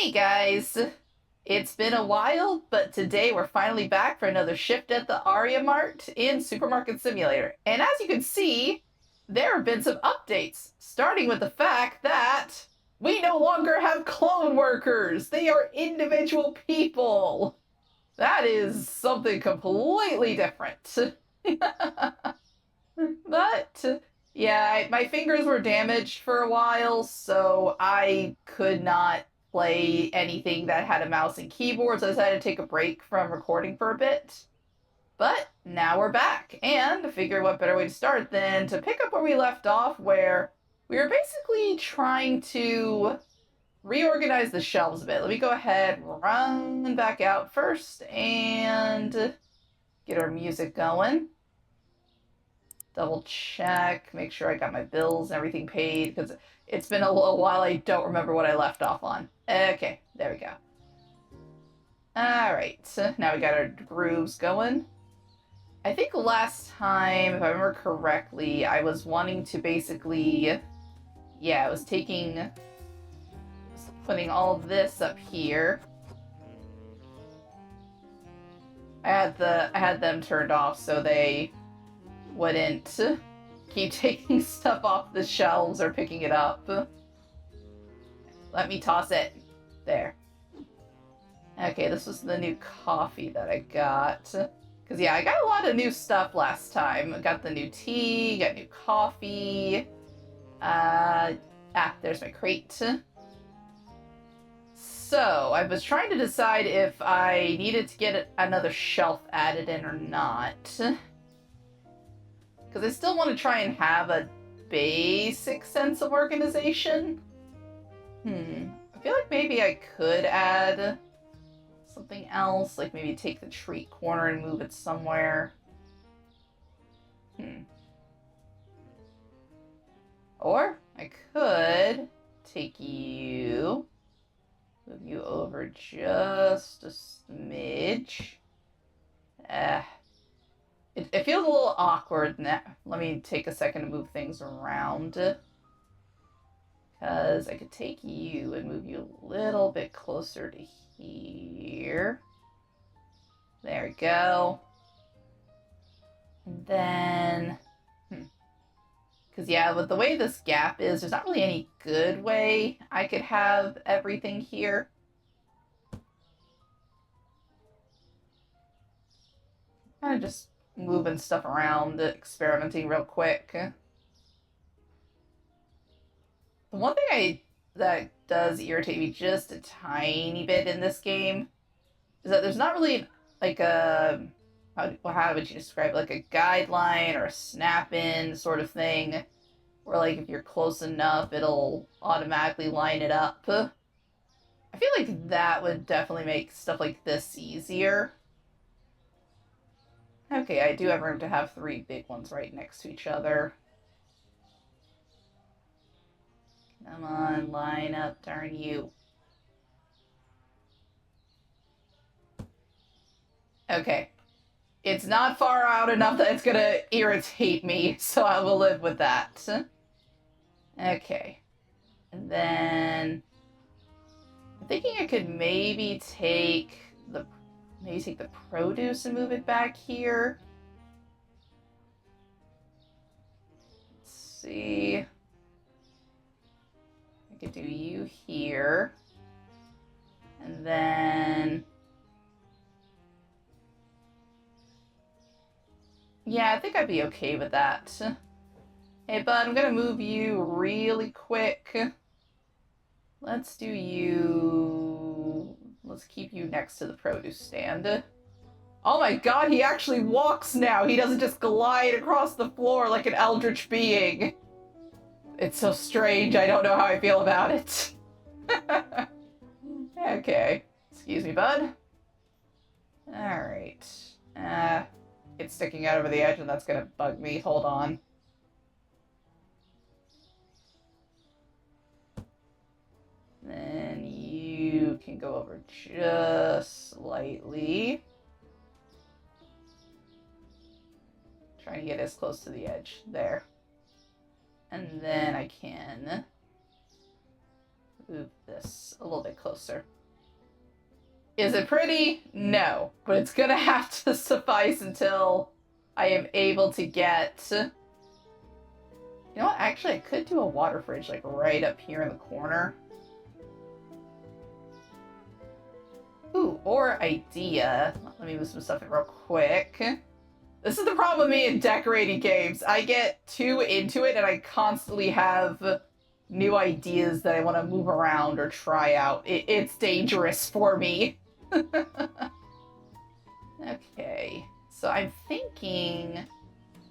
Hey guys! It's been a while, but today we're finally back for another shift at the Aryamart in Supermarket Simulator. And as you can see, there have been some updates, starting with the fact that we no longer have clone workers! They are individual people! That is something completely different. But yeah, my fingers were damaged for a while, so I could not play anything that had a mouse and keyboard, so I decided to take a break from recording for a bit. But now we're back, and figure what better way to start than to pick up where we left off, where we were basically trying to reorganize the shelves a bit. Let me go ahead, run back out first, and get our music going. Double check, make sure I got my bills and everything paid, because it's been a little while. I don't remember what I left off on. Okay, there we go. Alright, so now we got our grooves going. I think last time, if I remember correctly, I was wanting to basically, I was putting all of this up here. I had them turned off so they wouldn't keep taking stuff off the shelves or picking it up. Let me toss it. There. Okay, this was the new coffee that I got. Because, yeah, I got a lot of new stuff last time. I got the new tea, got new coffee. There's my crate. So, I was trying to decide if I needed to get another shelf added in or not. Because I still want to try and have a basic sense of organization. I feel like maybe I could add something else, like maybe take the treat corner and move it somewhere. Or I could take you, move you over just a smidge. It feels a little awkward now. Let me take a second to move things around. Because I could take you and move you a little bit closer to here. There we go. And then... Because, yeah, with the way this gap is, there's not really any good way I could have everything here. Kind of just moving stuff around, experimenting real quick. The one thing that does irritate me just a tiny bit in this game is that there's not really like a how would you describe it? Like a guideline or a snap-in sort of thing where, like, if you're close enough it'll automatically line it up. I feel like that would definitely make stuff like this easier. Okay, I do have room to have 3 big ones right next to each other. Come on, line up, darn you. Okay. It's not far out enough that it's gonna irritate me, so I will live with that. Okay. And then... I'm thinking I could maybe take the produce and move it back here. Let's see. I could do you here. And then... yeah, I think I'd be okay with that. Hey, bud, I'm gonna move you really quick. Let's do you... let's keep you next to the produce stand. Oh my god, he actually walks now! He doesn't just glide across the floor like an eldritch being. It's so strange, I don't know how I feel about it. Okay. Excuse me, bud. Alright. It's sticking out over the edge and that's gonna bug me. Hold on. Then you can go over just slightly. Trying to get as close to the edge. There. And then I can move this a little bit closer. Is it pretty? No. But it's gonna have to suffice until I am able to get... You know what? Actually, I could do a water fridge, like, right up here in the corner. Ooh, or idea. Let me move some stuff in real quick. This is the problem with me in decorating games. I get too into it and I constantly have new ideas that I want to move around or try out. It's dangerous for me. Okay, so I'm thinking,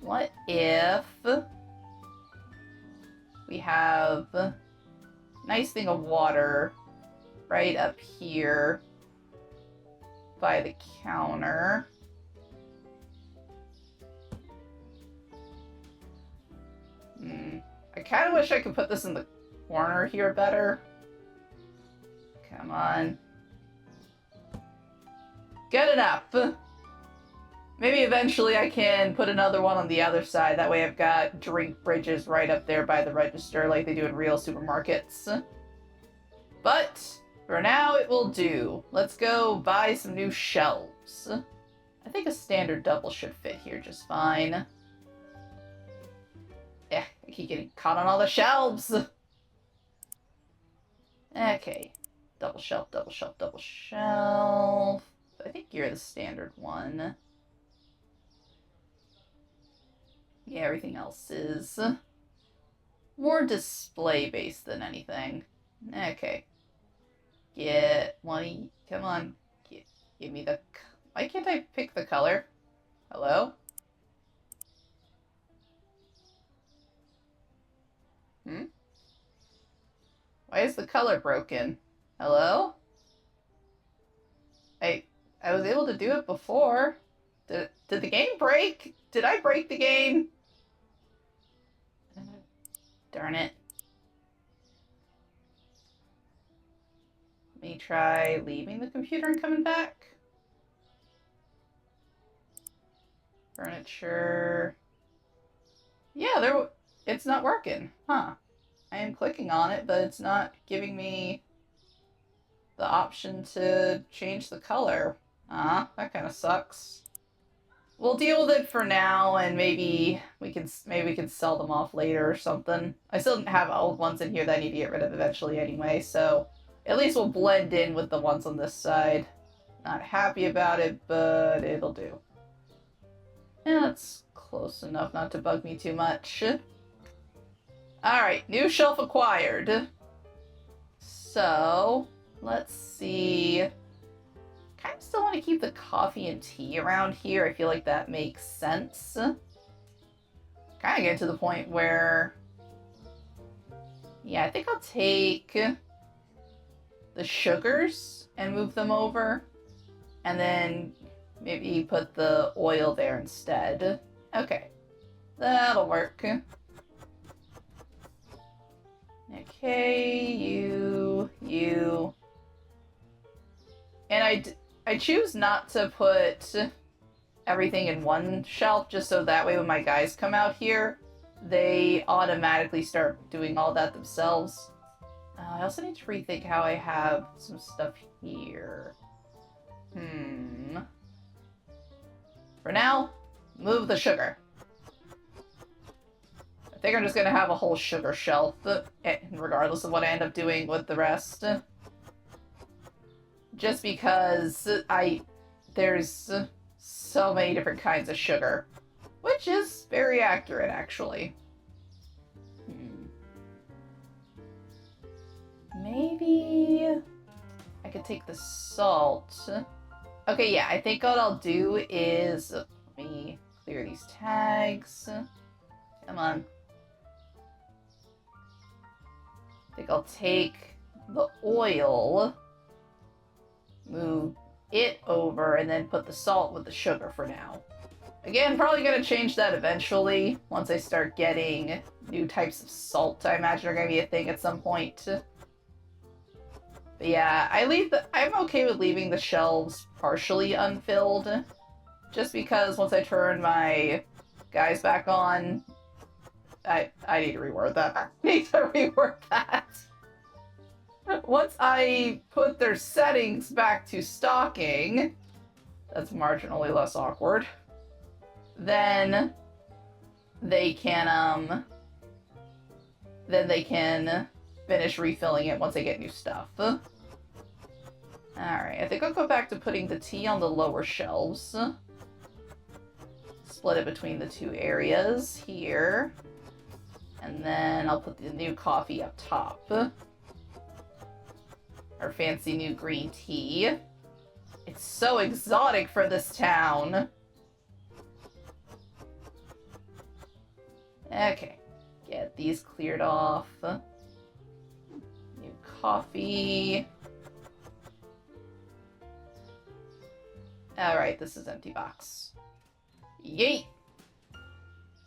what if we have a nice thing of water right up here by the counter. I kind of wish I could put this in the corner here better. Come on. Good enough. Maybe eventually I can put another one on the other side. That way I've got drink bridges right up there by the register like they do in real supermarkets. But for now it will do. Let's go buy some new shelves. I think a standard double should fit here just fine. Yeah, I keep getting caught on all the shelves. Okay. Double shelf, double shelf, double shelf. I think you're the standard one. Yeah, everything else is more display-based than anything. Okay. Get one. Come on. Give me the... Why can't I pick the color? Hello? Why is the color broken? Hello? I was able to do it before. Did the game break? Did I break the game? Darn it. Let me try leaving the computer and coming back. Furniture. Yeah, it's not working. Huh. I am clicking on it, but it's not giving me the option to change the color. That kind of sucks. We'll deal with it for now, and maybe we can sell them off later or something. I still have old ones in here that I need to get rid of eventually anyway, so at least we'll blend in with the ones on this side. Not happy about it, but it'll do. Yeah, it's close enough not to bug me too much. Alright, new shelf acquired. So, let's see. Kind of still want to keep the coffee and tea around here. I feel like that makes sense. Kind of get to the point where... Yeah, I think I'll take the sugars and move them over. And then maybe put the oil there instead. Okay. That'll work. Okay, you. And I choose not to put everything in one shelf just so that way when my guys come out here, they automatically start doing all that themselves. I also need to rethink how I have some stuff here. For now, move the sugar. I think I'm just gonna have a whole sugar shelf, regardless of what I end up doing with the rest. Just because there's so many different kinds of sugar. Which is very accurate, actually. Maybe I could take the salt. Okay, yeah, I think what I'll do is... Let me clear these tags. Come on. I think I'll take the oil, move it over, and then put the salt with the sugar for now. Again, probably going to change that eventually, once I start getting new types of salt I imagine are going to be a thing at some point. But yeah, I'm okay with leaving the shelves partially unfilled, just because once I turn my guys back on, I need to reword that. I need to reword that. Once I put their settings back to stocking, that's marginally less awkward, then they can finish refilling it once they get new stuff. Alright, I think I'll go back to putting the tea on the lower shelves. Split it between the two areas here. And then I'll put the new coffee up top. Our fancy new green tea. It's so exotic for this town. Okay, get these cleared off. New coffee. Alright, this is empty box. Yeet!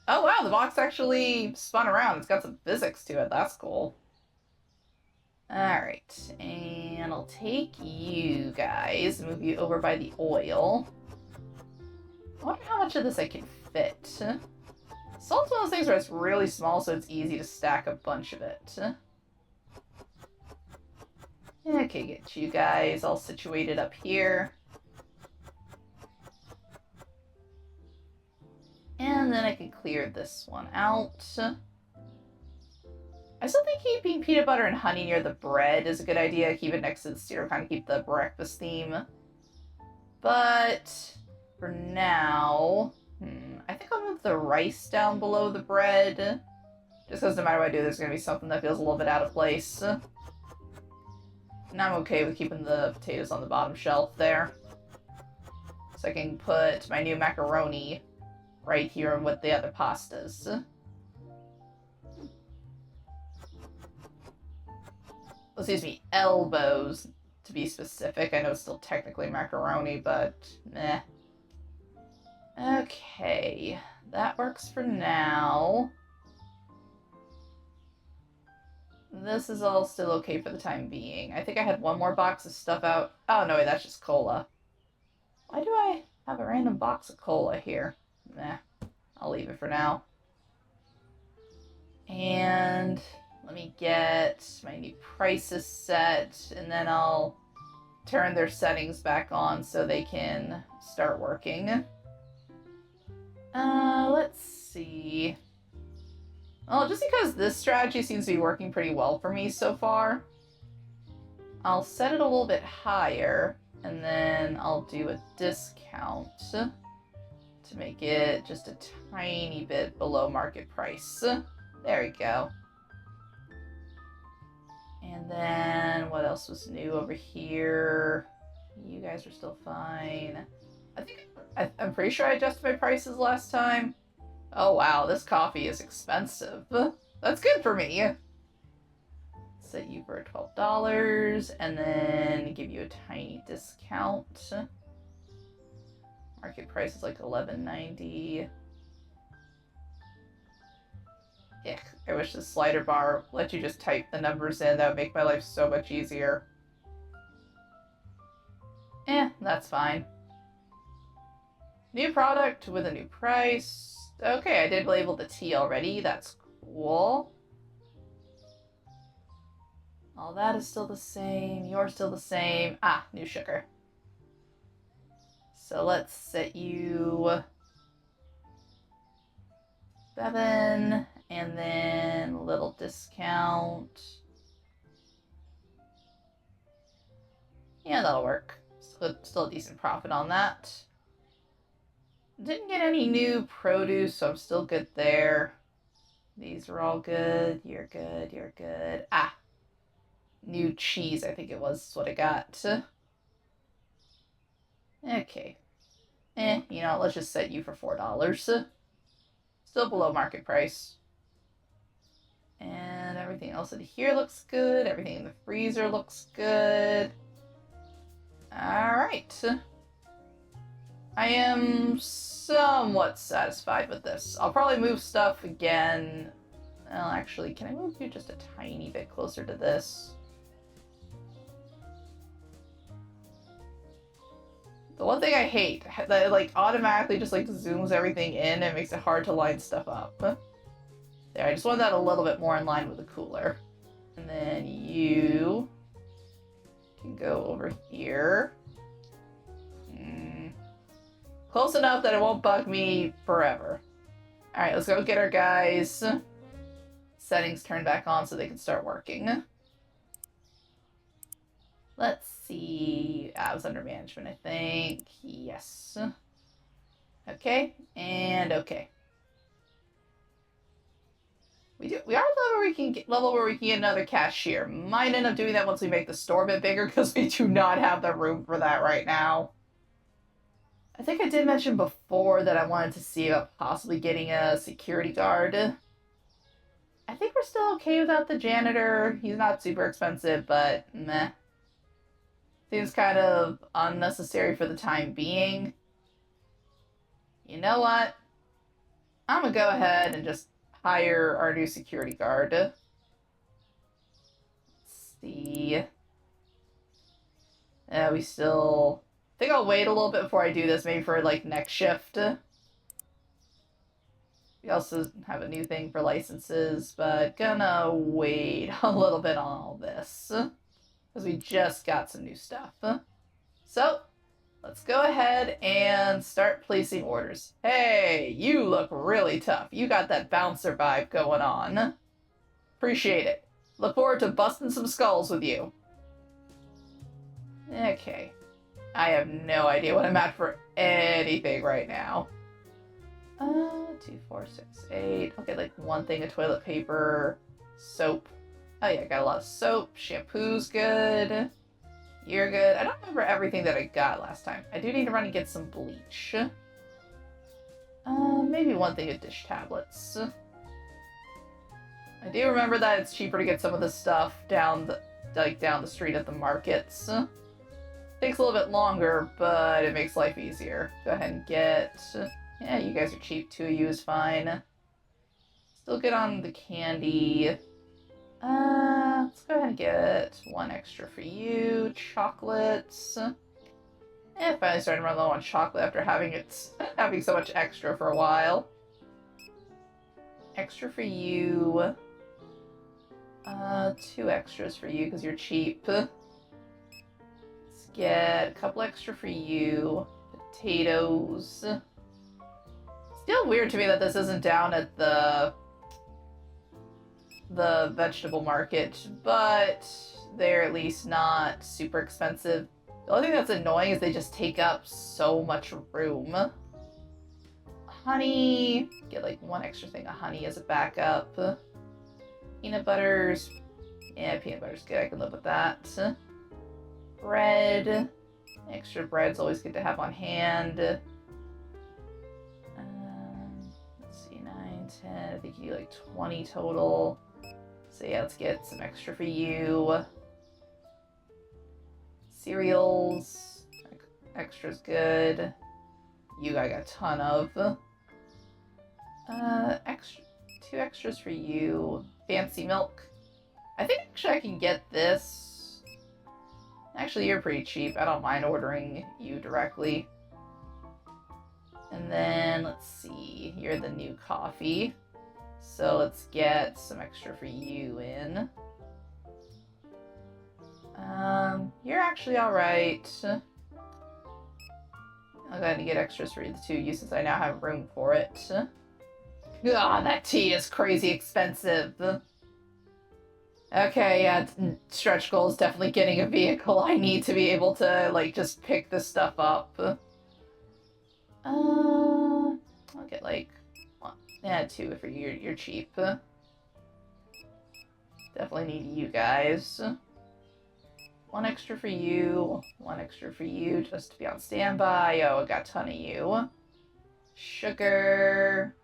Oh wow, the box actually spun around. It's got some physics to it. That's cool. Alright, and I'll take you guys, move you over by the oil. I wonder how much of this I can fit. Salt's one of those things where it's really small, so it's easy to stack a bunch of it. Okay, get you guys all situated up here. And then I can clear this one out. I still think keeping peanut butter and honey near the bread is a good idea. Keep it next to the cereal, kind of keep the breakfast theme. But for now, I think I'll move the rice down below the bread. Just because no matter what I do, there's going to be something that feels a little bit out of place. And I'm okay with keeping the potatoes on the bottom shelf there. So I can put my new macaroni right here with the other pastas. Excuse me, elbows, to be specific. I know it's still technically macaroni, but meh. Okay, that works for now. This is all still okay for the time being. I think I had one more box of stuff out. Oh, no, wait, that's just cola. Why do I have a random box of cola here? Nah, I'll leave it for now. And let me get my new prices set, and then I'll turn their settings back on so they can start working. Let's see. Well, just because this strategy seems to be working pretty well for me so far, I'll set it a little bit higher, and then I'll do a discount to make it just a tiny bit below market price. There we go. And then what else was new over here? You guys are still fine. I'm pretty sure I adjusted my prices last time. Oh wow, this coffee is expensive. That's good for me. Set you for $12 and then give you a tiny discount. Market price is like $11.90. Ick, I wish the slider bar let you just type the numbers in. That would make my life so much easier. That's fine. New product with a new price. Okay, I did label the tea already. That's cool. All that is still the same. You're still the same. Ah, new sugar. So let's set you 7, and then a little discount. Yeah, that'll work. Still a decent profit on that. Didn't get any new produce, so I'm still good there. These are all good. You're good. You're good. Ah, new cheese, I think it was what I got. Okay. You know, let's just set you for $4. Still below market price. And everything else in here looks good. Everything in the freezer looks good. Alright. I am somewhat satisfied with this. I'll probably move stuff again. Well, actually, can I move you just a tiny bit closer to this? The one thing I hate, that it, like, automatically just, like, zooms everything in and makes it hard to line stuff up. There, I just want that a little bit more in line with the cooler. And then you can go over here. Close enough that it won't bug me forever. Alright, let's go get our guys' settings turned back on so they can start working. Let's see. I was under management, I think. Yes. Okay, and okay. We are at a level where we can get another cashier. Might end up doing that once we make the store a bit bigger, because we do not have the room for that right now. I think I did mention before that I wanted to see about possibly getting a security guard. I think we're still okay without the janitor. He's not super expensive, but meh. Seems kind of unnecessary for the time being. You know what? I'm gonna go ahead and just hire our new security guard. Let's see. We still... I think I'll wait a little bit before I do this, maybe for, like, next shift. We also have a new thing for licenses, but gonna wait a little bit on all this. Because we just got some new stuff. So, let's go ahead and start placing orders. Hey, you look really tough. You got that bouncer vibe going on. Appreciate it. Look forward to busting some skulls with you. Okay. I have no idea what I'm at for anything right now. 2, 4, 6, 8. Okay, like one thing of toilet paper, soap. Oh yeah, I got a lot of soap. Shampoo's good. You're good. I don't remember everything that I got last time. I do need to run and get some bleach. Maybe one thing of dish tablets. I do remember that it's cheaper to get some of this stuff down the street at the markets. Takes a little bit longer, but it makes life easier. Go ahead and get... Yeah, you guys are cheap. 2 of you is fine. Still good on the candy. Let's go ahead and get 1 extra for you. Chocolates. Finally starting to run low on chocolate after having so much extra for a while. Extra for you. 2 extras for you because you're cheap. Let's get a couple extra for you. Potatoes. Still weird to me that this isn't down at the vegetable market, but they're at least not super expensive. The only thing that's annoying is they just take up so much room. Honey, get like 1 extra thing of honey as a backup. Peanut butters, yeah, peanut butter's good, I can live with that. Bread, extra bread's always good to have on hand. 10, I think you need like 20 total. So yeah, let's get some extra for you. Cereals, extra's good. You I got a ton of. 2 extras for you. Fancy milk. I think actually I can get this. Actually, you're pretty cheap. I don't mind ordering you directly. And then, let's see, you're the new coffee. So let's get some extra for you in. You're actually alright. I'll go ahead and get extras for the 2 of you since I now have room for it. God, that tea is crazy expensive. Okay, yeah, stretch goal is definitely getting a vehicle. I need to be able to, like, just pick this stuff up. I'll get like 1. Yeah, 2 for you. You're cheap. Definitely need you guys. 1 extra for you. 1 extra for you just to be on standby. Oh, I got a ton of you. Sugar.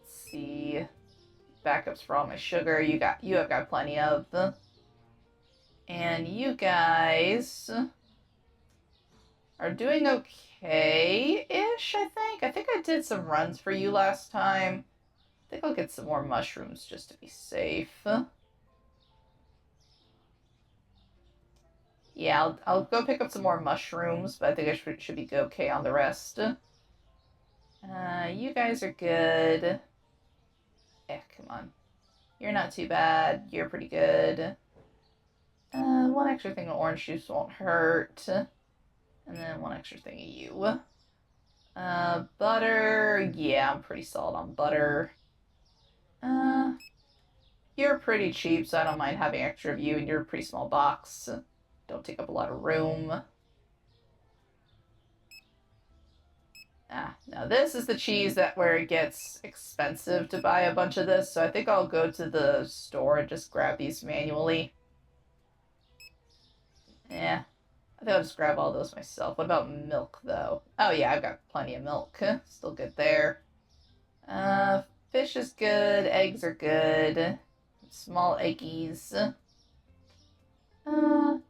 Let's see. Backups for all my sugar. You have got plenty of. And you guys are doing okay-ish, I think. I think I did some runs for you last time. I think I'll get some more mushrooms just to be safe. Yeah, I'll go pick up some more mushrooms, but I think I should be okay on the rest. You guys are good. Yeah, come on. You're not too bad. You're pretty good. One extra thing of orange juice won't hurt. And then one extra thing of you. Butter. Yeah, I'm pretty solid on butter. You're pretty cheap, so I don't mind having extra of you, and you're a pretty small box. Don't take up a lot of room. Now this is the cheese where it gets expensive to buy a bunch of this, so I think I'll go to the store and just grab these manually. Yeah, I think I'll just grab all those myself. What about milk, though? Oh yeah, I've got plenty of milk. Still good there. Fish is good, eggs are good. Small eggies.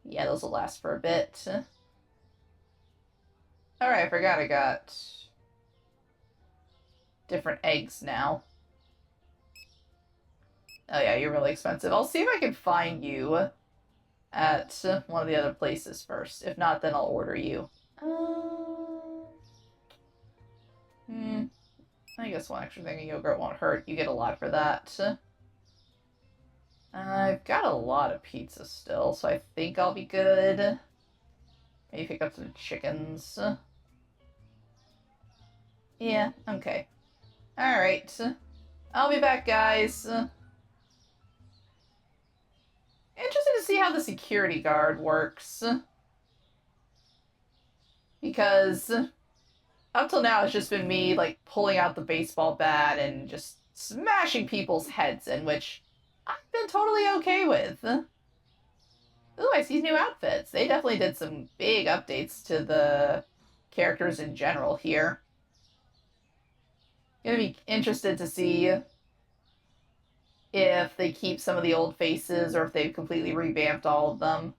Yeah, those will last for a bit. Alright, I forgot I got different eggs now. Oh yeah, you're really expensive. I'll see if I can find you at one of the other places first. If not, then I'll order you. I guess one extra thing of yogurt won't hurt. You get a lot for that. I've got a lot of pizza still, so I think I'll be good. Maybe pick up some chickens. Yeah, okay. Alright. I'll be back, guys. Interested to see how the security guard works. Because up till now, it's just been me, like, pulling out the baseball bat and just smashing people's heads in, which I've been totally okay with. Ooh, I see new outfits. They definitely did some big updates to the characters in general here. Gonna be interested to see if they keep some of the old faces or if they've completely revamped all of them.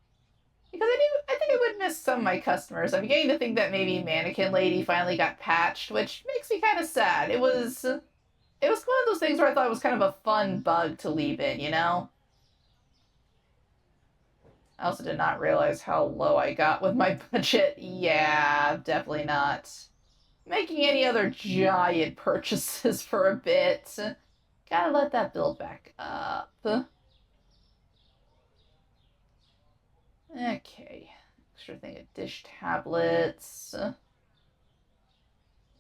Because I think I would miss some of my customers. I'm beginning to think that maybe Mannequin Lady finally got patched, which makes me kind of sad. It was one of those things where I thought it was kind of a fun bug to leave in, you know? I also did not realize how low I got with my budget. Yeah, definitely not making any other giant purchases for a bit. Gotta let that build back up. Okay. Extra thing of dish tablets.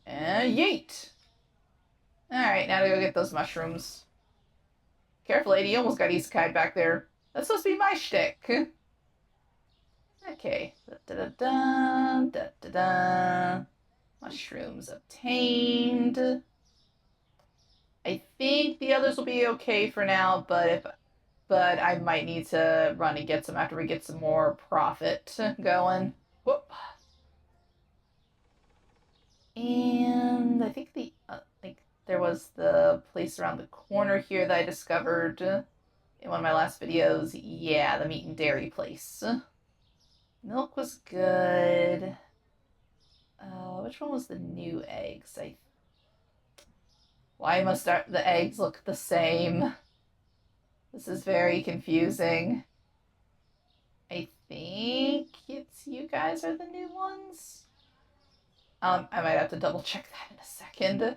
And yeet! Alright, now to go get those mushrooms. Careful, lady, you almost got isekai'd back there. That's supposed to be my shtick. Okay. Da-da-da, da-da-da. Mushrooms obtained. I think the others will be okay for now, but I might need to run and get some after we get some more profit going. Whoop. And I think there was the place around the corner here that I discovered in one of my last videos. Yeah, the meat and dairy place. Milk was good. Which one was the new eggs? Why must the eggs look the same? This is very confusing. I think it's you guys are the new ones. I might have to double check that in a second.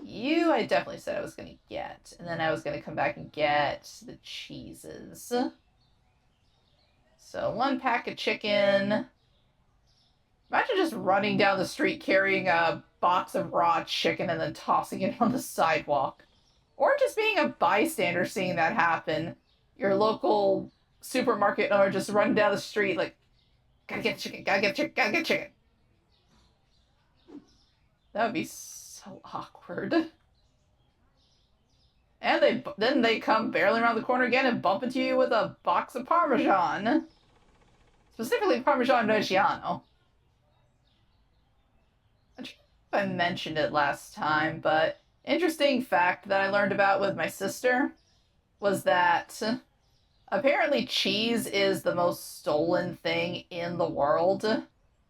You, I definitely said I was going to get. And then I was going to come back and get the cheeses. So 1 pack of chicken. Imagine just running down the street carrying a box of raw chicken and then tossing it on the sidewalk. Or just being a bystander seeing that happen. Your local supermarket owner just running down the street like, gotta get chicken, gotta get chicken, gotta get chicken. That would be so awkward. And then they come barreling around the corner again and bump into you with a box of Parmesan. Specifically Parmesan Reggiano. I'm not sure if I mentioned it last time, but interesting fact that I learned about with my sister was that apparently cheese is the most stolen thing in the world.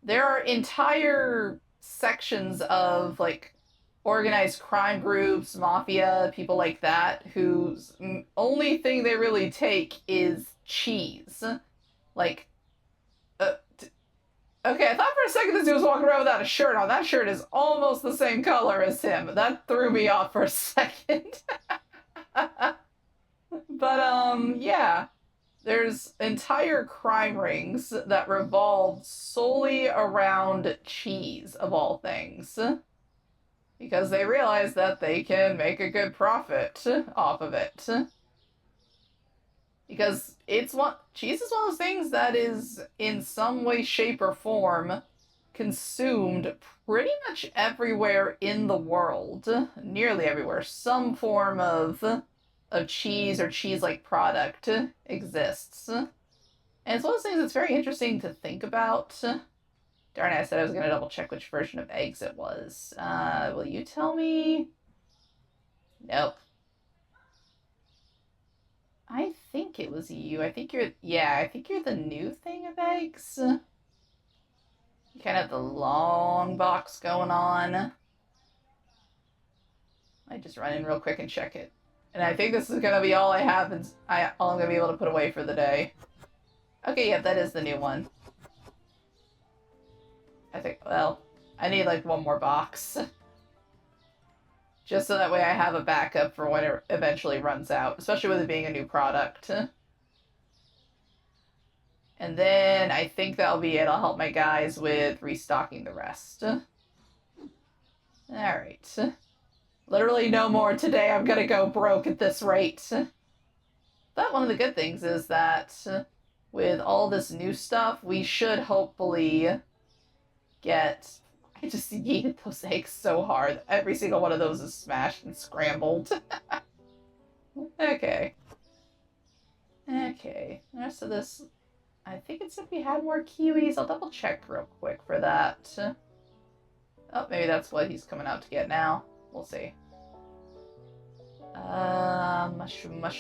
There are entire sections of, like, organized crime groups, mafia, people like that, whose only thing they really take is cheese. Like, okay, I thought for a second this dude was walking around without a shirt on. That shirt is almost the same color as him. That threw me off for a second. But, yeah. there's entire crime rings that revolve solely around cheese, of all things. Because they realize that they can make a good profit off of it. Because cheese is one of those things that is, in some way, shape, or form, consumed pretty much everywhere in the world. Nearly everywhere. Some form of cheese or cheese-like product exists. And it's one of those things that's very interesting to think about. Darn it, I said I was going to double check which version of eggs it was. Will you tell me? Nope. I think it was you. I think you're the new thing of eggs. You kind of have the long box going on. I just run in real quick and check it. And I think this is going to be all I have, and all I'm going to be able to put away for the day. Okay, yeah, that is the new one. I think, well, I need like one more box. Just so that way I have a backup for when it eventually runs out, especially with it being a new product. And then I think that'll be it. I'll help my guys with restocking the rest. Alright. Literally no more today. I'm gonna go broke at this rate. But one of the good things is that with all this new stuff, we should hopefully get... I just yeeted those eggs so hard. Every single one of those is smashed and scrambled. Okay. Okay. The rest of this... I think it said we had more kiwis. I'll double check real quick for that. Oh, maybe that's what he's coming out to get now. We'll see. Mushrooms.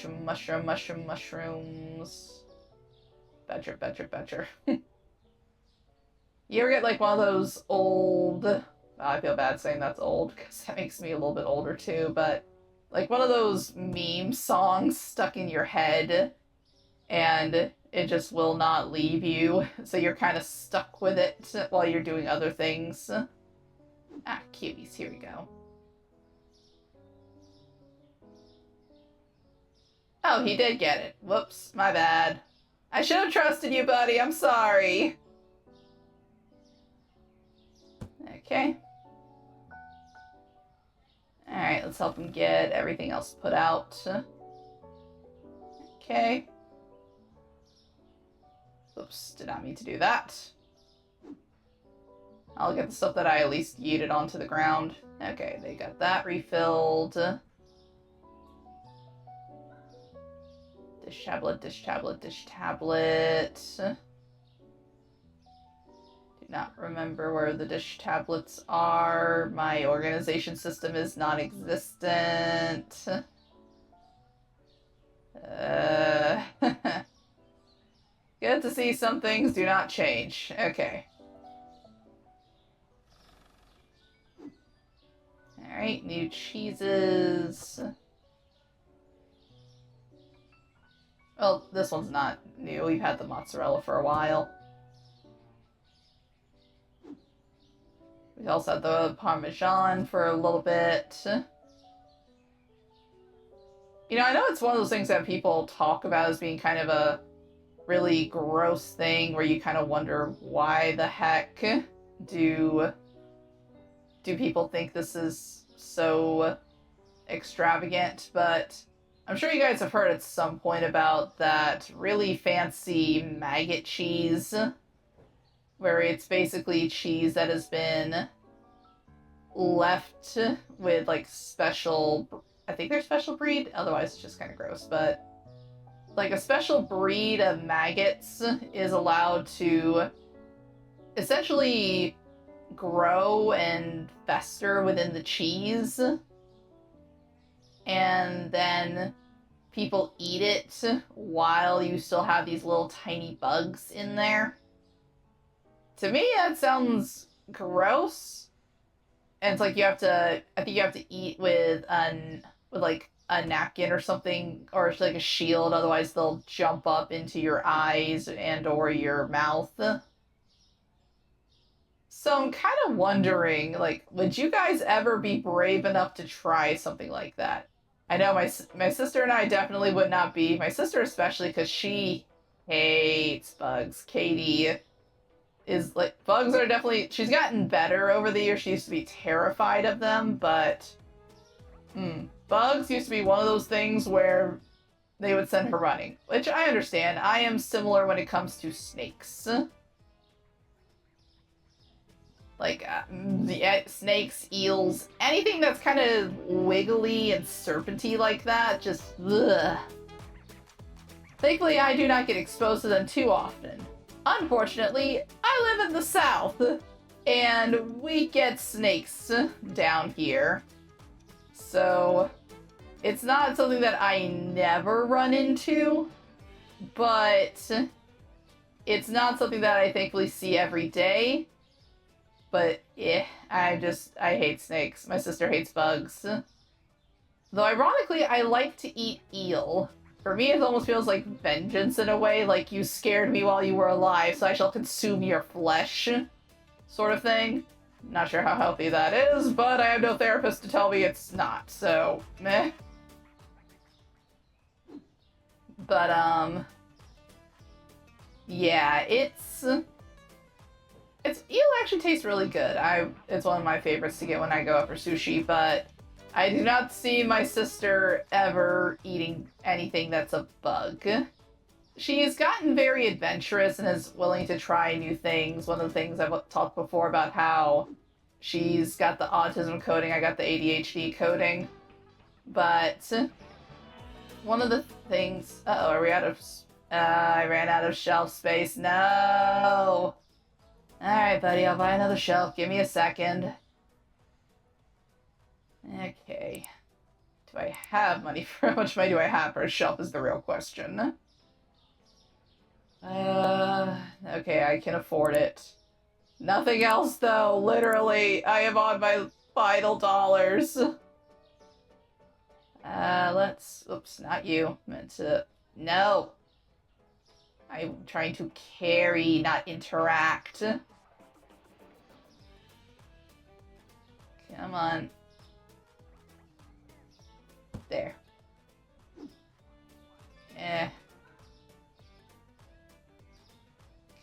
Betcher. You ever get like one of those old... I feel bad saying that's old, because that makes me a little bit older too, but like one of those meme songs stuck in your head, and it just will not leave you, so you're kind of stuck with it while you're doing other things. Ah, kiwis, here we go. Oh, he did get it. Whoops, my bad. I should have trusted you, buddy, I'm sorry. Okay. Alright, let's help him get everything else put out. Okay. Oops, did not mean to do that. I'll get the stuff that I at least yeeted onto the ground. Okay, they got that refilled. Dish tablet. Do not remember where the dish tablets are. My organization system is non-existent. Good to see some things do not change. Okay. Alright, new cheeses. Well, this one's not new. We've had the mozzarella for a while. We also had the Parmesan for a little bit. You know, I know it's one of those things that people talk about as being kind of a really gross thing where you kind of wonder why the heck do people think this is so extravagant, but I'm sure you guys have heard at some point about that really fancy maggot cheese, where it's basically cheese that has been left with like special, I think they're special breed, otherwise it's just kind of gross, but like a special breed of maggots is allowed to essentially grow and fester within the cheese, and then people eat it while you still have these little tiny bugs in there. To me, that sounds gross. And it's like I think you have to eat with like a napkin or something, or like a shield, otherwise they'll jump up into your eyes and or your mouth. So I'm kind of wondering, like, would you guys ever be brave enough to try something like that? I know my sister and I definitely would not be. My sister especially, because she hates bugs. Katie is like, bugs are definitely, she's gotten better over the years. She used to be terrified of them, but bugs used to be one of those things where they would send her running, which I understand. I am similar when it comes to snakes. Like, snakes, eels, anything that's kind of wiggly and serpenty like that, just, ugh. Thankfully, I do not get exposed to them too often. Unfortunately, I live in the south, and we get snakes down here. So, it's not something that I never run into, but it's not something that I thankfully see every day. But, I hate snakes. My sister hates bugs. Though, ironically, I like to eat eel. For me, it almost feels like vengeance in a way, like you scared me while you were alive, so I shall consume your flesh, sort of thing. Not sure how healthy that is, but I have no therapist to tell me it's not, so, meh. But, yeah, eel actually tastes really good. It's one of my favorites to get when I go out for sushi, but I do not see my sister ever eating anything that's a bug. She's gotten very adventurous and is willing to try new things. One of the things I've talked before about how she's got the autism coding, I got the ADHD coding. But one of the things... Uh-oh, are we out of... I ran out of shelf space. No! Alright, buddy, I'll buy another shelf. Give me a second. Okay. Do I have money for... How much money do I have for a shelf is the real question. Okay, I can afford it. Nothing else, though. Literally, I am on my final dollars. Let's... Oops, not you. Meant to... No! I'm trying to carry, not interact. Come on. There.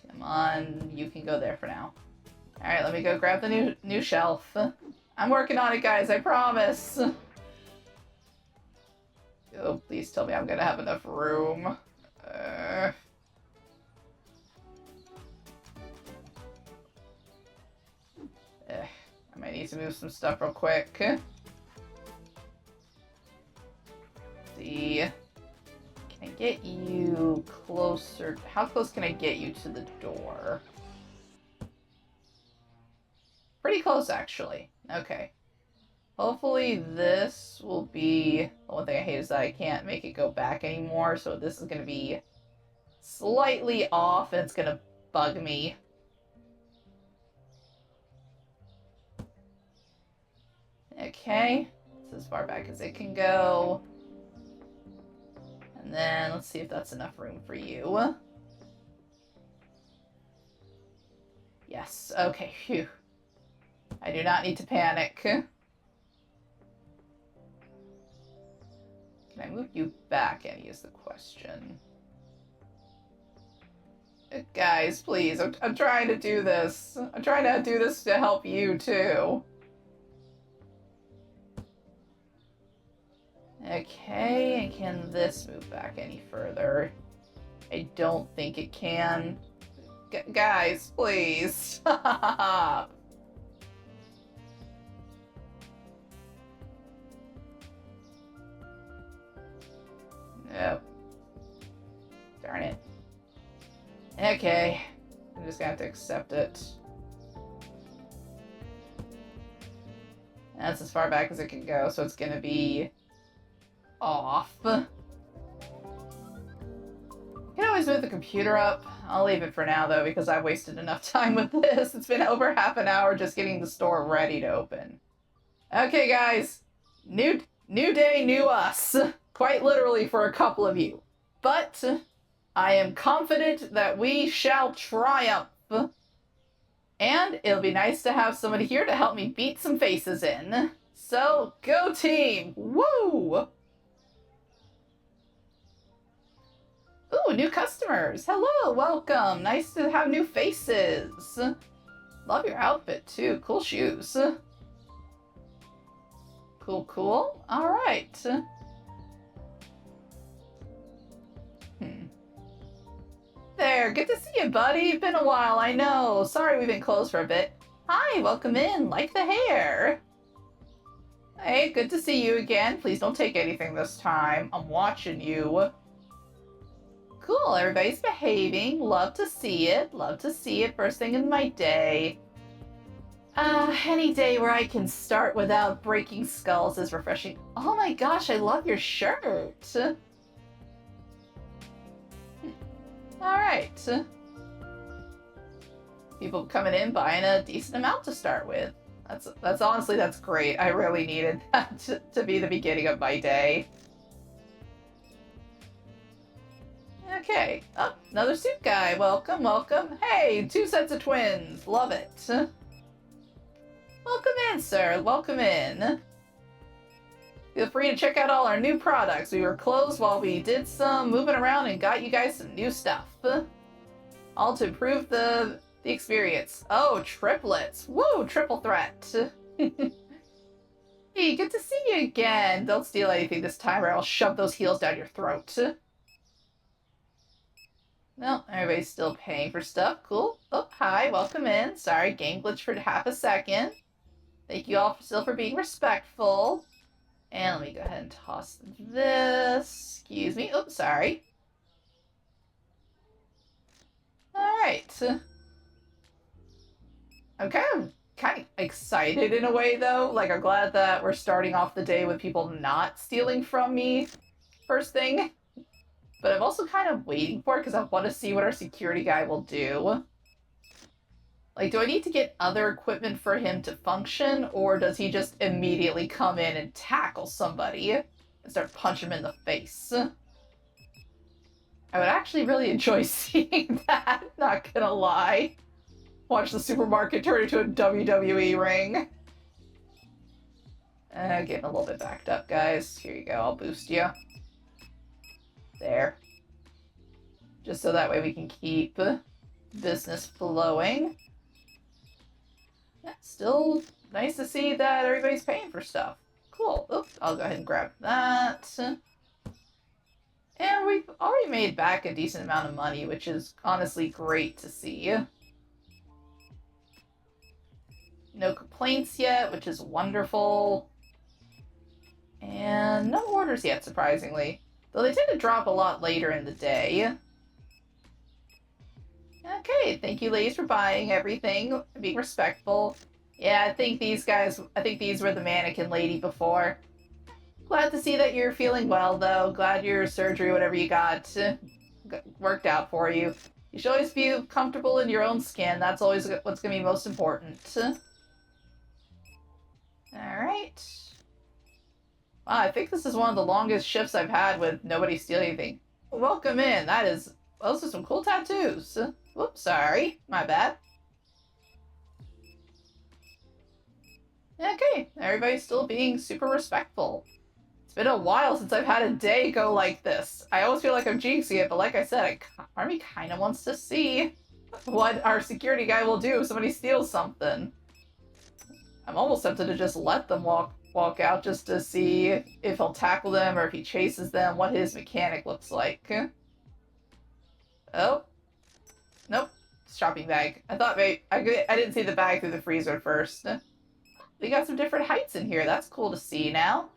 Come on, you can go there for now. Alright, let me go grab the new shelf. I'm working on it, guys, I promise. Oh, please tell me I'm gonna have enough room. I might need to move some stuff real quick. See. Can I get you closer? How close can I get you to the door? Pretty close, actually. Okay. Hopefully this will be... The one thing I hate is that I can't make it go back anymore, so this is going to be slightly off, and it's going to bug me. Okay. It's as far back as it can go. And then let's see if that's enough room for you. Yes. Okay. Phew. I do not need to panic. Can I move you back any is the question. Guys, please. I'm trying to do this. I'm trying to do this to help you, too. Okay, and can this move back any further? I don't think it can. Guys, please, stop! Nope. Darn it. Okay, I'm just gonna have to accept it. That's as far back as it can go, so it's gonna be... off. I can always move the computer up. I'll leave it for now, though, because I've wasted enough time with this. It's been over half an hour just getting the store ready to open. Okay, guys. New day, new us. Quite literally for a couple of you. But I am confident that we shall triumph. And it'll be nice to have somebody here to help me beat some faces in. So, go team! Woo! Ooh, new customers. Hello, welcome. Nice to have new faces. Love your outfit, too. Cool shoes. Cool, cool. All right. There, good to see you, buddy. Been a while, I know. Sorry we've been closed for a bit. Hi, welcome in. Like the hair. Hey, good to see you again. Please don't take anything this time. I'm watching you. Cool, everybody's behaving. Love to see it. Love to see it first thing in my day. Any day where I can start without breaking skulls is refreshing. Oh my gosh, I love your shirt. Alright. People coming in buying a decent amount to start with. That's honestly, that's great. I really needed that to be the beginning of my day. Okay. Oh, another suit guy. Welcome, welcome. Hey, 2 sets of twins. Love it. Welcome in, sir. Welcome in. Feel free to check out all our new products. We were closed while we did some moving around and got you guys some new stuff. All to improve the experience. Oh, triplets. Woo, triple threat. Hey, good to see you again. Don't steal anything this time or I'll shove those heels down your throat. No, everybody's still paying for stuff. Cool. Oh, hi, welcome in. Sorry, game glitch for half a second. Thank you all still for being respectful. And let me go ahead and toss this. Excuse me. Oops, sorry. Alright. I'm kind of excited in a way, though. Like, I'm glad that we're starting off the day with people not stealing from me first thing. But I'm also kind of waiting for it because I want to see what our security guy will do. Like, do I need to get other equipment for him to function, or does he just immediately come in and tackle somebody and start punching him in the face? I would actually really enjoy seeing that, not gonna lie. Watch the supermarket turn into a WWE ring. Getting a little bit backed up, guys. Here you go, I'll boost you. There. Just so that way we can keep business flowing. Yeah, still nice to see that everybody's paying for stuff. Cool. Oops, I'll go ahead and grab that. And we've already made back a decent amount of money, which is honestly great to see. No complaints yet, which is wonderful. And no orders yet, surprisingly. Though they tend to drop a lot later in the day. Okay, thank you ladies for buying everything, being respectful. Yeah, I think these were the mannequin lady before. Glad to see that you're feeling well, though. Glad your surgery, whatever you got, worked out for you. You should always be comfortable in your own skin. That's always what's going to be most important. Alright. Wow, I think this is one of the longest shifts I've had with nobody stealing anything. Welcome in. Those are some cool tattoos. Whoops, sorry. My bad. Okay, everybody's still being super respectful. It's been a while since I've had a day go like this. I always feel like I'm jinxing it, but like I said, part of me kind of wants to see what our security guy will do if somebody steals something. I'm almost tempted to just let them walk out just to see if he'll tackle them or if he chases them, what his mechanic looks like. Oh. Nope. Shopping bag. I thought maybe I didn't see the bag through the freezer at first. We got some different heights in here. That's cool to see now.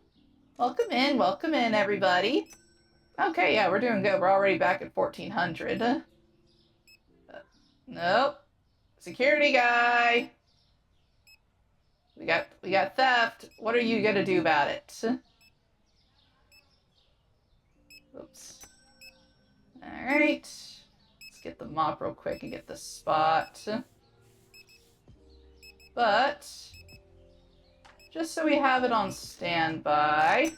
Welcome in, everybody. Okay, yeah, we're doing good. We're already back at 1400. Nope. Security guy. We got theft. What are you gonna do about it? Oops. Alright. Let's get the mop real quick and get the spot. But just so we have it on standby.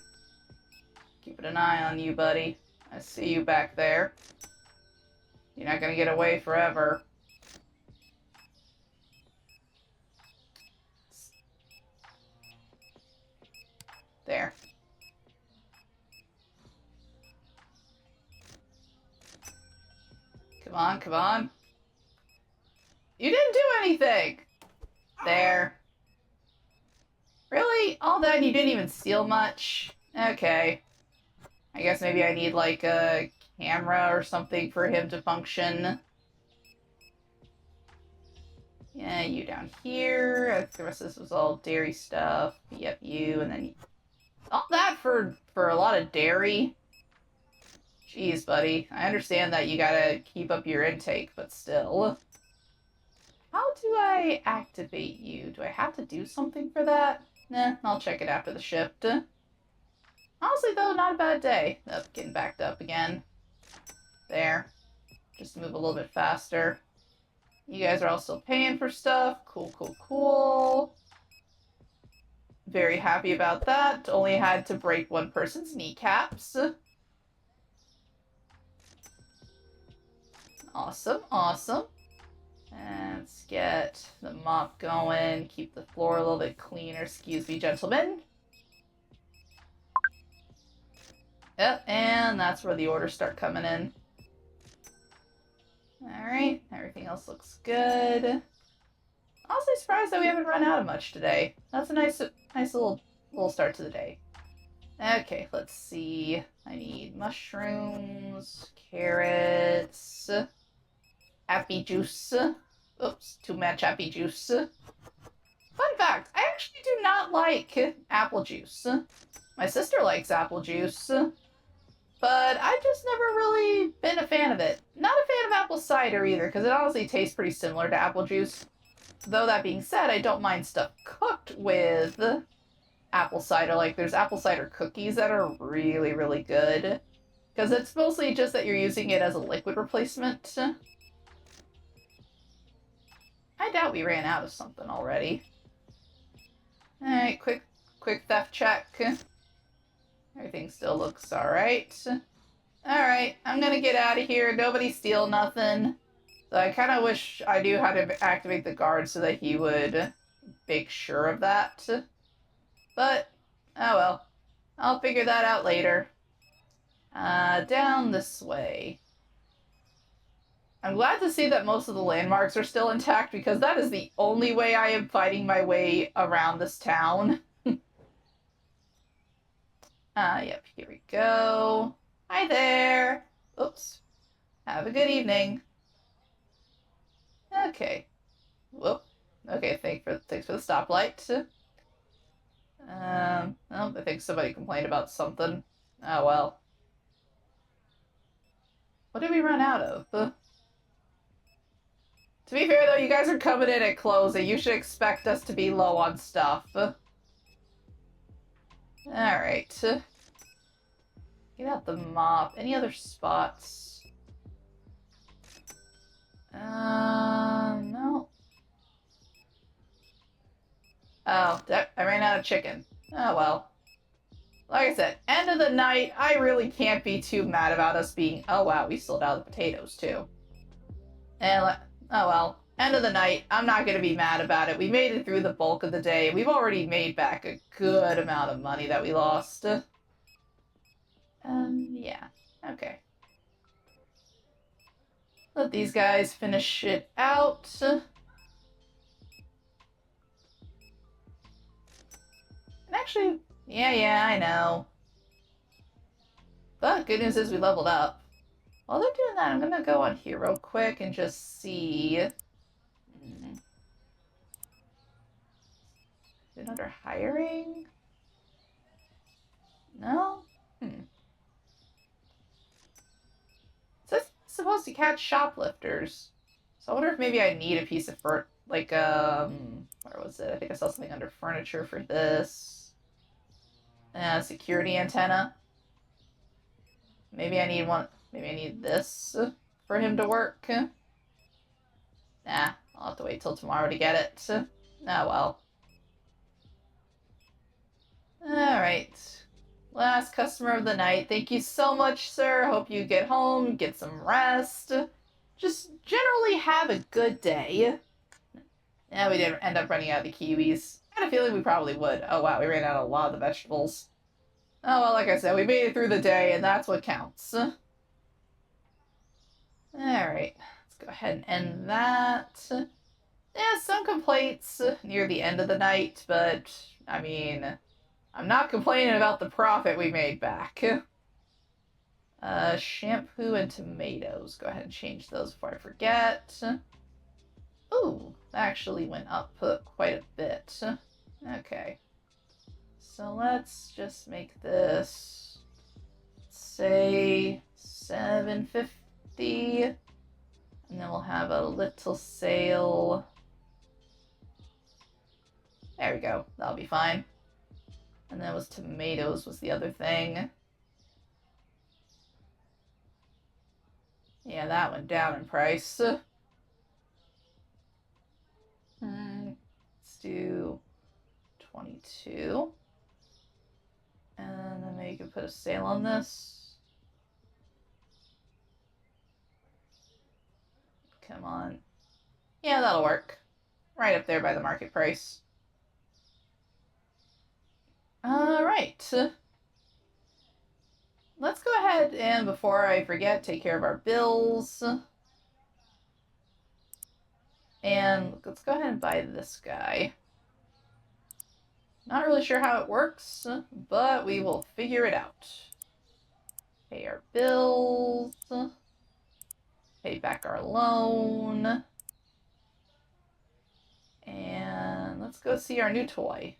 Keeping an eye on you, buddy. I see you back there. You're not gonna get away forever. There. on, come on. You didn't do anything! There. Really? All that and you didn't even steal much? Okay. I guess maybe I need, like, a camera or something for him to function. Yeah, you down here. The rest of this was all dairy stuff. Yep, you, and then... All that for a lot of dairy? Jeez, buddy. I understand that you gotta keep up your intake, but still. How do I activate you? Do I have to do something for that? Nah, I'll check it after the shift. Honestly, though, not a bad day. Oh, getting backed up again. There. Just move a little bit faster. You guys are all still paying for stuff. Cool, cool, cool. Very happy about that. Only had to break one person's kneecaps. Awesome, awesome. Let's get the mop going. Keep the floor a little bit cleaner. Excuse me, gentlemen. Yep, and that's where the orders start coming in. Alright, everything else looks good. Honestly surprised that we haven't run out of much today. That's a nice little start to the day. Okay, let's see. I need mushrooms, carrots, happy juice. Oops, too much happy juice. Fun fact, I actually do not like apple juice. My sister likes apple juice. But I've just never really been a fan of it. Not a fan of apple cider either, because it honestly tastes pretty similar to apple juice. Though that being said, I don't mind stuff cooked with apple cider. Like, there's apple cider cookies that are really, really good. Because it's mostly just that you're using it as a liquid replacement. I doubt we ran out of something already. Alright, quick theft check. Everything still looks alright. Alright, I'm gonna get out of here. Nobody steal nothing. So I kind of wish I knew how to activate the guard so that he would make sure of that. But, oh well. I'll figure that out later. Down this way. I'm glad to see that most of the landmarks are still intact because that is the only way I am fighting my way around this town. Yep, here we go. Hi there. Oops. Have a good evening. Okay. Whoop. Okay, thanks for the stoplight. Oh, I think somebody complained about something. Oh, well. What did we run out of? To be fair, though, you guys are coming in at closing. You should expect us to be low on stuff. Alright. Get out the mop. Any other spots? No. Oh, I ran out of chicken. Oh, well. Like I said, end of the night, I really can't be too mad about us being... Oh, wow, we sold out the potatoes, too. And, oh, well. End of the night, I'm not going to be mad about it. We made it through the bulk of the day. We've already made back a good amount of money that we lost. Yeah. Okay. Let these guys finish it out. And actually, yeah, I know. But good news is we leveled up. While they're doing that, I'm gonna go on here real quick and just see. Is it under hiring? No? So it's supposed to catch shoplifters. So I wonder if maybe I need a piece of where was it? I think I saw something under furniture for this. Security antenna. Maybe I need one. Maybe I need this for him to work. Nah, I'll have to wait till tomorrow to get it. Oh well. Alright. Last customer of the night. Thank you so much, sir. Hope you get home, get some rest. Just generally have a good day. Yeah, we didn't end up running out of the kiwis. I had a feeling we probably would. Oh wow, we ran out of a lot of the vegetables. Oh well, like I said, we made it through the day, and that's what counts. Alright. Let's go ahead and end that. Yeah, some complaints near the end of the night, but, I mean, I'm not complaining about the profit we made back. Shampoo and tomatoes. Go ahead and change those before I forget. Ooh, that actually went up quite a bit. Okay. So let's just make this, say, $7.50. And then we'll have a little sale. There we go. That'll be fine. And then it was tomatoes was the other thing. Yeah, that went down in price. Let's do 22. And then maybe you can put a sale on this. Come on. Yeah, that'll work. Right up there by the market price. Alright. Let's go ahead and, before I forget, take care of our bills. And let's go ahead and buy this guy. Not really sure how it works, but we will figure it out. Pay our bills. Pay back our loan. And let's go see our new toy.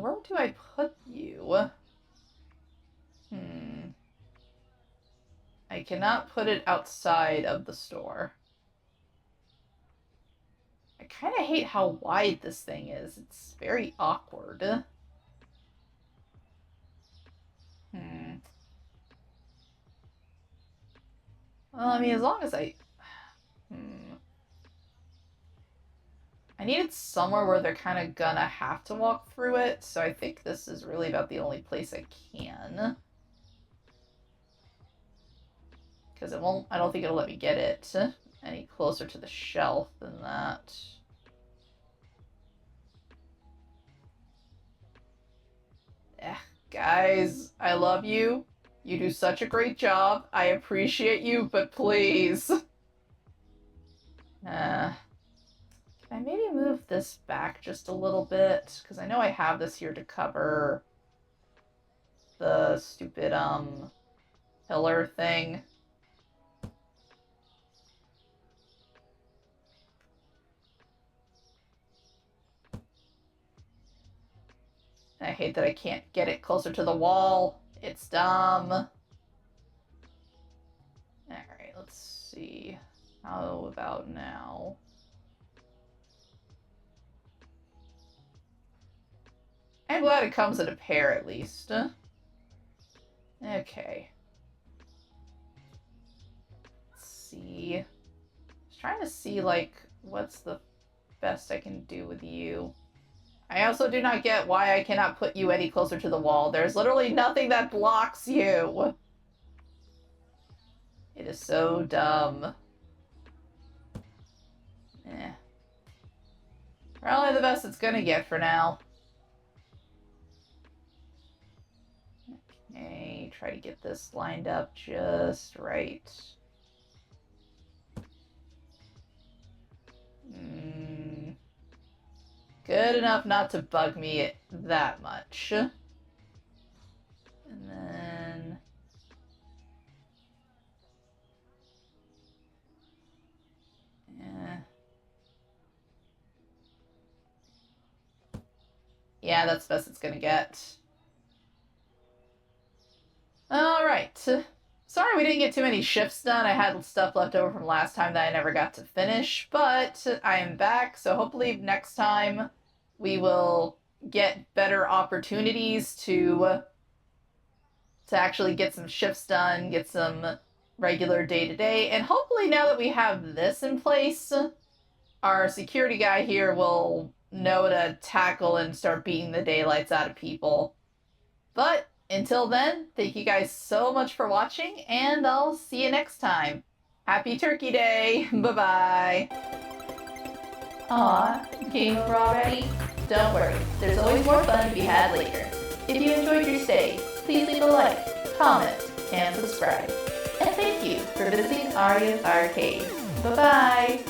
Where do I put you? I cannot put it outside of the store. I kind of hate how wide this thing is. It's very awkward. Well, I mean, as long as I needed somewhere where they're kind of gonna have to walk through it, so I think this is really about the only place I can. Because it won't, I don't think it'll let me get it any closer to the shelf than that. Guys, I love you. You do such a great job. I appreciate you, but please. Can I maybe move this back just a little bit? Because I know I have this here to cover the stupid, pillar thing. I hate that I can't get it closer to the wall. It's dumb. Alright, let's see. How about now? I'm glad it comes in a pair, at least. Okay. Let's see. Just trying to see, like, what's the best I can do with you. I also do not get why I cannot put you any closer to the wall. There's literally nothing that blocks you. It is so dumb. Probably the best it's gonna get for now. Okay, try to get this lined up just right. Good enough not to bug me that much. And then... yeah, that's the best it's gonna get. Alright. Sorry we didn't get too many shifts done. I had stuff left over from last time that I never got to finish, but I am back, so hopefully next time we will get better opportunities to actually get some shifts done, get some regular day-to-day, and hopefully now that we have this in place, our security guy here will know to tackle and start beating the daylights out of people. But until then, thank you guys so much for watching, and I'll see you next time. Happy Turkey Day! Bye-bye! Aw, game over already? Don't worry, there's always more fun to be had later. If you enjoyed your stay, please leave a like, comment, and subscribe. And thank you for visiting Arya's Arcade. Bye-bye!